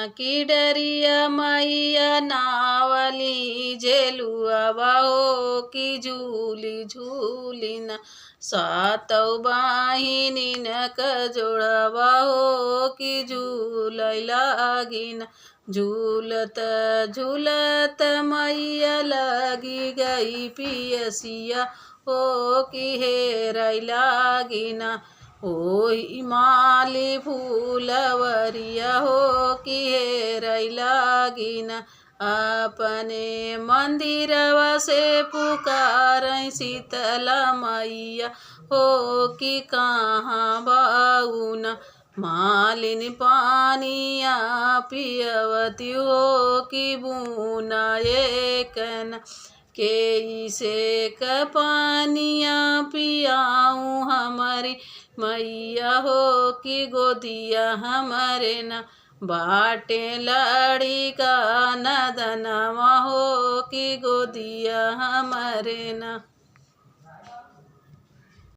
की डरिया मैया नावली झेलुआ बाहो की झूली झूलिना सातौ बाहिनीन कजोड़वा हो की झूलै लागिन झूलत झूलत मैया लगी गई पियसिया हो की हेरै लागिना ओही माली फूलवरिया हो की हेरै लागिना अपने मंदिरवा से पुकारै शीतला मैया हो कि कहाँ बाउना मालिनी पानिया पियवती हो कि बूना एकन के से क पानिया पियाऊँ हमारी मैया हो कि गोदिया हमारे न बाटे लड़ी का नदनवा हो कि गोदिया हमारे न।